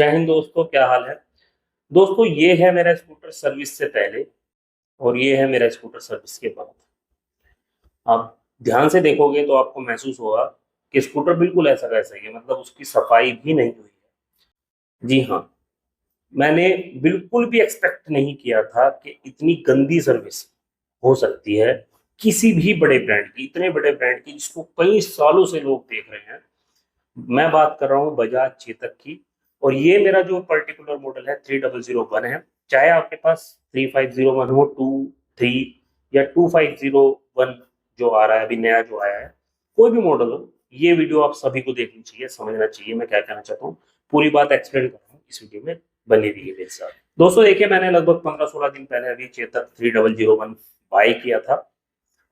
जय हिंद दोस्तों, क्या हाल है। दोस्तों, ये है मेरा स्कूटर सर्विस से पहले और ये है मेरा स्कूटर सर्विस के बाद। आप ध्यान से देखोगे तो आपको महसूस होगा कि स्कूटर बिल्कुल ऐसा कैसा ही है, मतलब उसकी सफाई भी नहीं हुई है। जी हाँ, मैंने बिल्कुल भी एक्सपेक्ट नहीं किया था कि इतनी गंदी सर्विस हो सकती है किसी भी बड़े ब्रांड की, इतने बड़े ब्रांड की जिसको कई सालों से लोग देख रहे हैं। मैं बात कर रहा हूँ बजाज चेतक की। और ये मेरा जो पर्टिकुलर मॉडल है 3001 है। चाहे आपके पास 3501 हो, 23 या 2501 जो आ रहा है अभी नया जो आया है, कोई भी मॉडल हो, ये वीडियो आप सभी को देखनी चाहिए, समझना चाहिए मैं क्या कहना चाहता हूँ। पूरी बात एक्सप्लेन कर रहा हूँ इस वीडियो में, बनी रही मेरे साथ। दोस्तों देखिए, मैंने लगभग 15-16 दिन पहले अभी चेतक 3001 बाय किया था।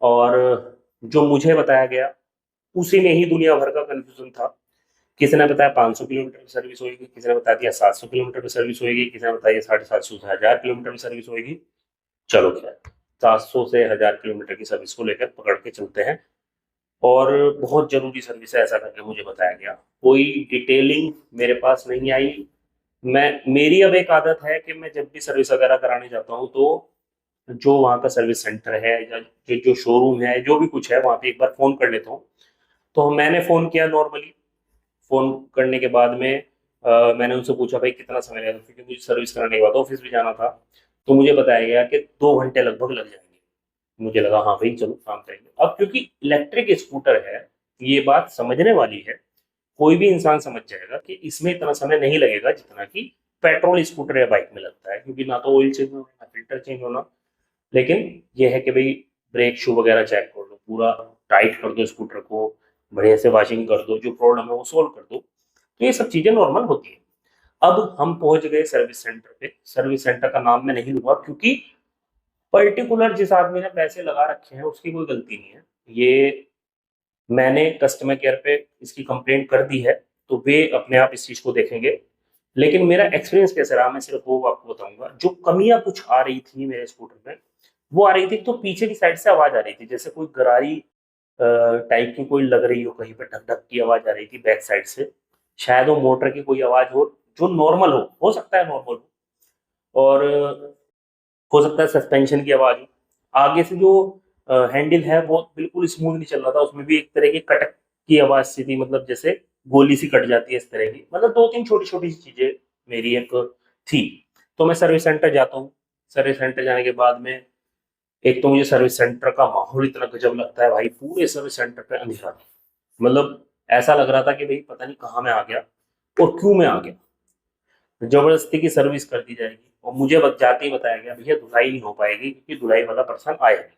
और जो मुझे बताया गया उसी में ही दुनिया भर का कंफ्यूजन था। किसी ने बताया 500 किलोमीटर की सर्विस होगी, किसी ने बता दिया 700 किलोमीटर की सर्विस होगी, किसी ने बताया 750 से 1000 किलोमीटर की सर्विस होगी। चलो खैर, 700 से 1000 किलोमीटर की सर्विस को लेकर पकड़ के चलते हैं। और बहुत जरूरी सर्विस है ऐसा करके मुझे बताया गया। कोई डिटेलिंग मेरे पास नहीं आई। मेरी अब एक आदत है कि मैं जब भी सर्विस वगैरह कराने जाता हूँ तो जो वहाँ का सर्विस सेंटर है या जो शोरूम है, जो भी कुछ है, वहाँ पे एक बार फोन कर लेता हूँ। तो मैंने फोन किया नॉर्मली। फोन करने के बाद में मैंने उनसे पूछा भाई कितना समय लगेगा, क्योंकि मुझे सर्विस कराने के बाद ऑफिस भी जाना था। तो मुझे बताया गया कि 2 घंटे लगभग लग जाएंगे। मुझे लगा हाँ भाई चलो काम करेंगे। अब क्योंकि इलेक्ट्रिक स्कूटर है, ये बात समझने वाली है। कोई भी इंसान समझ जाएगा कि इसमें इतना समय नहीं लगेगा जितना कि पेट्रोल स्कूटर या बाइक में लगता है, क्योंकि ना तो ऑयल चेंज होना ना फिल्टर चेंज होना। लेकिन यह है कि भाई ब्रेक शू वगैरह चेक कर लो, पूरा टाइट कर दो स्कूटर को, बढ़िया से वॉशिंग कर दो, जो प्रॉब्लम है वो सोल्व कर दो। तो ये सब चीजें नॉर्मल होती है। अब हम पहुंच गए सर्विस सेंटर पे। सर्विस सेंटर का नाम मैं नहीं लूंगा क्योंकि पर्टिकुलर जिस आदमी ने पैसे लगा रखे हैं उसकी कोई गलती नहीं है। ये मैंने कस्टमर केयर पे इसकी कंप्लेंट कर दी है, तो वे अपने आप इस चीज को देखेंगे। लेकिन मेरा एक्सपीरियंस कैसे रहा मैं सिर्फ वो आपको बताऊंगा। जो कमियां कुछ आ रही थी मेरे स्कूटर में, वो आ रही थी तो पीछे की साइड से आवाज आ रही थी, जैसे कोई गरारी टाइप की कोई लग रही हो, कहीं पे ढक ढक की आवाज आ रही थी बैक साइड से। शायद वो मोटर की कोई आवाज हो जो नॉर्मल हो सकता है नॉर्मल हो। और हो सकता है सस्पेंशन की आवाज हो। आगे से जो हैंडल है वो बिल्कुल स्मूथ नहीं चल रहा था, उसमें भी एक तरह की कटक की आवाज सी थी, मतलब जैसे गोली सी कट जाती है इस तरह की। मतलब दो तीन छोटी छोटी सी चीजें मेरी एक थी। तो मैं सर्विस सेंटर जाता हूँ। सर्विस सेंटर जाने के बाद में एक तो मुझे सर्विस सेंटर का माहौल इतना गजब लगता है भाई, पूरे सर्विस सेंटर पे अंधेरा। मतलब ऐसा लग रहा था कि भाई पता नहीं कहाँ मैं आ गया और क्यों मैं आ गया। जबरदस्ती की सर्विस कर दी जाएगी और मुझे वक्त जाते ही बताया गया भैया धुलाई नहीं हो पाएगी क्योंकि धुलाई वाला पर्सन आया है।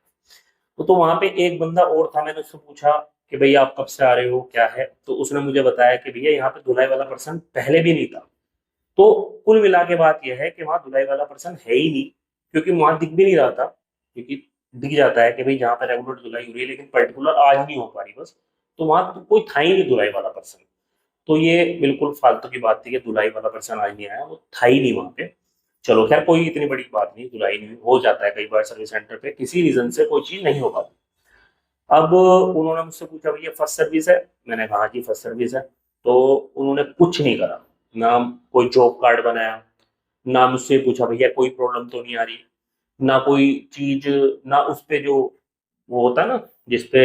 तो वहां पे एक बंदा और था, मैंने उससे पूछा कि भैया आप कब से आ रहे हो क्या है, तो उसने मुझे बताया कि भैया यहाँ पे धुलाई वाला पर्सन पहले भी नहीं था। तो कुल मिला के बात यह है कि वहां धुलाई वाला पर्सन है ही नहीं, क्योंकि वहां दिख भी नहीं रहा था। क्योंकि दिख जाता है कि भाई जहाँ पर रेगुलर धुलाई हो रही है लेकिन पर्टिकुलर आज नहीं हो पा रही बस। तो वहां तो कोई था ही नहीं धुलाई वाला पर्सन। तो ये बिल्कुल फालतू की बात थी कि धुलाई वाला पर्सन आज नहीं आया, वो था ही नहीं वहां पे। चलो खैर, कोई इतनी बड़ी बात नहीं, धुलाई नहीं हो जाता है कई बार सर्विस सेंटर पे, किसी रीजन से कोई चीज नहीं हो पाती। अब उन्होंने मुझसे पूछा भैया फर्स्ट सर्विस है। मैंने कहा जी फर्स्ट सर्विस है। तो उन्होंने कुछ नहीं करा, ना कोई जॉब कार्ड बनाया, ना मुझसे पूछा भैया कोई प्रॉब्लम तो नहीं आ रही, ना कोई चीज, ना उस पे जो वो होता है ना जिसपे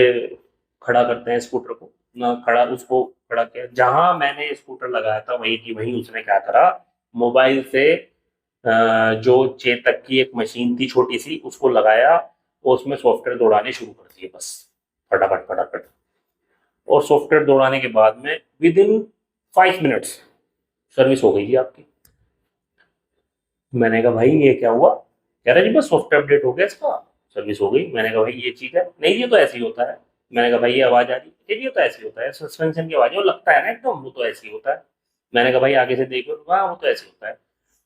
खड़ा करते हैं स्कूटर को, ना खड़ा उसको खड़ा किया। जहां मैंने स्कूटर लगाया था वहीं की वहीं उसने क्या करा, मोबाइल से जो चेतक की एक मशीन थी छोटी सी उसको लगाया और उसमें सॉफ्टवेयर दौड़ाने शुरू कर दिए बस, फटाफट फटाफट। और सॉफ्टवेयर दौड़ाने के बाद में विद इन 5 मिनट्स सर्विस हो गई थी आपकी। मैंने कहा भाई ये क्या हुआ, कह रहा जी बस सॉफ्टवेयर अपडेट हो गया इसका, सर्विस हो गई। मैंने कहा भाई ये चीज है नहीं, ये तो ऐसे ही होता है। मैंने कहा भाई ये आवाज आ रही है, ये तो ऐसे ही होता है, सस्पेंशन की आवाज है, वो लगता है ना एकदम, वो तो ऐसे ही होता है। मैंने कहा भाई आगे से देखो, हाँ वो तो ऐसे होता है।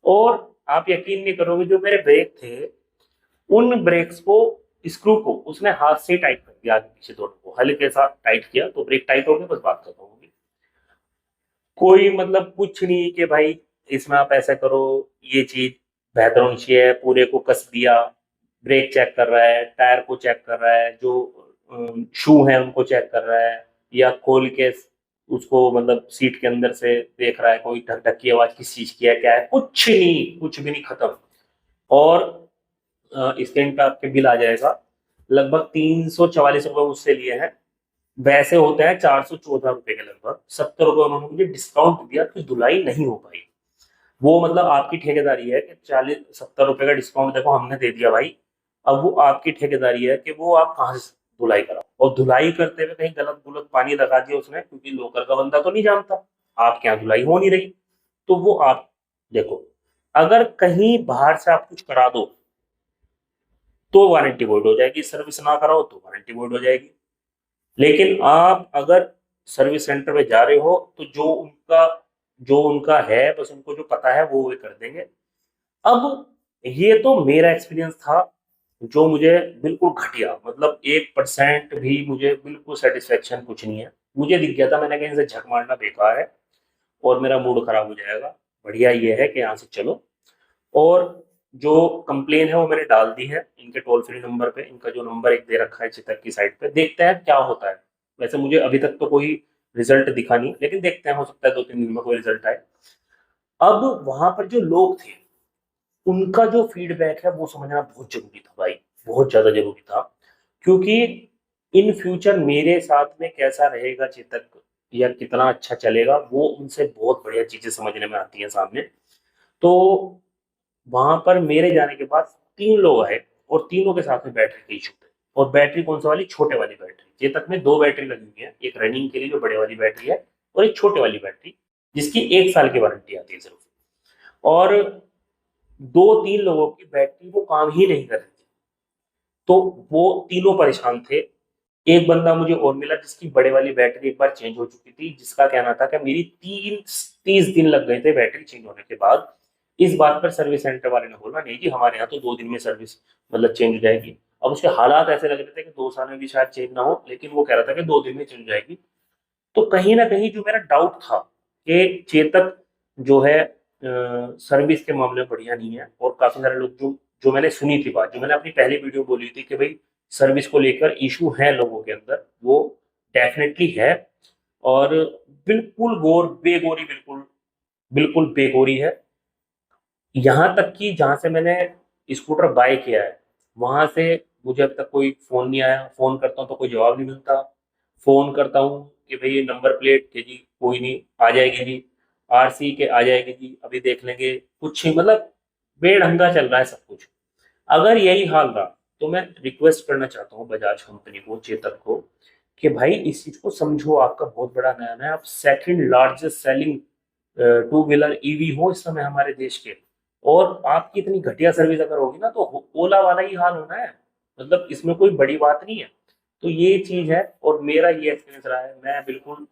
और आप यकीन नहीं करोगे, जो मेरे ब्रेक थे उन ब्रेक्स को, स्क्रू को उसने हाथ से टाइट कर दिया, आगे पीछे दोनों को हल्के सा टाइट किया तो ब्रेक टाइट हो गया, बस बात खत्म हो गई। कोई मतलब कुछ नहीं कि भाई इसमें आप ऐसा करो, ये चीज बेहतर होनी चाहिए, पूरे को कस दिया। ब्रेक चेक कर रहा है, टायर को चेक कर रहा है, जो शू है उनको चेक कर रहा है, या खोल के उसको मतलब सीट के अंदर से देख रहा है कोई ढक ढक की आवाज किस चीज की है, क्या है, कुछ नहीं, कुछ भी नहीं, खत्म। और इसके इनका आपके बिल आ जाएगा लगभग 344 रुपये मुझसे लिए हैं। वैसे होते हैं 414 रुपए के लगभग, 70 रुपये उन्होंने मुझे डिस्काउंट दिया तो धुलाई नहीं हो पाई। वो मतलब आपकी ठेकेदारी है कि 40-70 रुपए का डिस्काउंट देखो हमने दे दिया भाई। अब वो आपकी ठेकेदारी है कि वो आप कहाँ से धुलाई कराओ, और धुलाई करते हुए कहीं गलत गुलत पानी लगा दिया उसने, क्योंकि लोकल का बंदा तो नहीं जानता आपके यहाँ धुलाई हो नहीं रही। तो वो आप देखो, अगर कहीं बाहर से आप कुछ करा दो तो वारंटी वॉइड हो जाएगी, सर्विस ना कराओ तो वारंटी वॉइड हो जाएगी। लेकिन आप अगर सर्विस सेंटर में जा रहे हो तो जो उनका है बस उनको जो पता है वो कर देंगे। अब ये तो मेरा एक्सपीरियंस था जो मुझे बिल्कुल घटिया, मतलब 1% भी मुझे बिल्कुल सेटिस्फेक्शन कुछ नहीं है। मुझे दिख गया था, मैंने कहीं से झक मारना बेकार है और मेरा मूड खराब हो जाएगा। बढ़िया ये है कि यहाँ से चलो। और जो कंप्लेन है वो मैंने डाल दी है इनके टोल फ्री नंबर पे। इनका जो नंबर एक दे रखा है चितक की साइड पे, देखते हैं क्या होता है। वैसे मुझे अभी तक तो कोई रिजल्ट दिखा नहीं, लेकिन देखते हैं, हो सकता है 2-3 दिन में कोई रिजल्ट आए। अब वहां पर जो लोग थे उनका जो फीडबैक है वो समझना बहुत जरूरी था भाई, बहुत ज्यादा जरूरी था। क्योंकि इन फ्यूचर मेरे साथ में कैसा रहेगा चेतक या कितना अच्छा चलेगा, वो उनसे बहुत बढ़िया चीजें समझने में आती हैं सामने। तो वहां पर मेरे जाने के बाद 3 लोग आए और तीनों के साथ में बैटरी का इशू थे। और बैटरी कौन सी वाली, छोटे वाली बैटरी। चेतक में 2 बैटरी लगी हुई है, एक रनिंग के लिए जो बड़े वाली बैटरी है और एक छोटे वाली बैटरी जिसकी 1 साल की वारंटी आती है सिर्फ। और 2-3 लोगों की बैटरी वो काम ही नहीं कर रही थी। तो वो तीनों परेशान थे। एक बंदा मुझे और मिला जिसकी बड़े वाली बैटरी एक बार चेंज हो चुकी थी, जिसका कहना था कि मेरी 30 दिन लग गए थे बैटरी चेंज होने के बाद। इस बात पर सर्विस सेंटर वाले ने बोला नहीं जी हमारे यहाँ तो 2 दिन में सर्विस मतलब चेंज हो जाएगी। अब उसके हालात ऐसे लग रहे थे कि 2 साल में भी शायद चेंज ना हो, लेकिन वो कह रहा था कि 2 दिन में चेंज हो जाएगी। तो कहीं ना कहीं जो मेरा डाउट था कि चेतक जो है सर्विस के मामले में बढ़िया नहीं है। और काफी सारे लोग जो जो मैंने सुनी थी बात, जो मैंने अपनी पहली वीडियो बोली थी कि भाई सर्विस को लेकर इशू है लोगों के अंदर, वो डेफिनेटली है। और बिल्कुल बेगोरी, बिल्कुल बिल्कुल बेगोरी है। यहाँ तक कि जहाँ से मैंने स्कूटर बाय किया है वहां से मुझे अब तक कोई फोन नहीं आया। फोन करता हूँ तो कोई जवाब नहीं मिलता। फोन करता हूँ कि भाई ये नंबर प्लेट के जी कोई नहीं, आ जाएगी जी। आरसी के आ जाएगी जी, अभी देख लेंगे। कुछ ही मतलब बेढंगा चल रहा है सब कुछ। अगर यही हाल रहा तो मैं रिक्वेस्ट करना चाहता हूँ बजाज कंपनी को, चेतक को, कि भाई इस चीज को समझो। आपका बहुत बड़ा नाम है, आप second largest selling 2 wheeler EV हो इस समय हमारे देश के। और आपकी इतनी घटिया सर्विस अगर होगी ना तो ओला वाला ही हाल होना है। मतलब इसमें कोई बड़ी बात नहीं है। तो ये चीज है और मेरा ये एक्सपीरियंस रहा है। मैं बिल्कुल,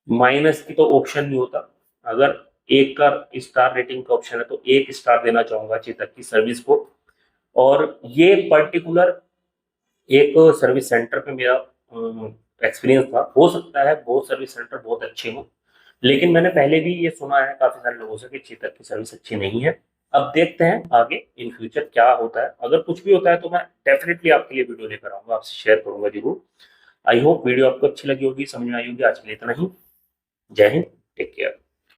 माइनस की तो ऑप्शन नहीं होता। अगर 1 का स्टार रेटिंग का ऑप्शन है तो 1 स्टार देना चाहूंगा चेतक की सर्विस को। और ये पर्टिकुलर एक सर्विस सेंटर पे मेरा एक्सपीरियंस था। हो सकता है बहुत सर्विस सेंटर बहुत अच्छे हों, लेकिन मैंने पहले भी ये सुना है काफी सारे लोगों से कि चेतक की सर्विस अच्छी नहीं है। अब देखते हैं आगे इन फ्यूचर क्या होता है। अगर कुछ भी होता है तो मैं डेफिनेटली आपके लिए वीडियो लेकर आऊंगा, आपसे शेयर करूंगा जरूर। आई होप वीडियो आपको अच्छी लगी होगी, समझ में आई होगी। आज के लिए इतना ही। जय हिंद, टेक केयर।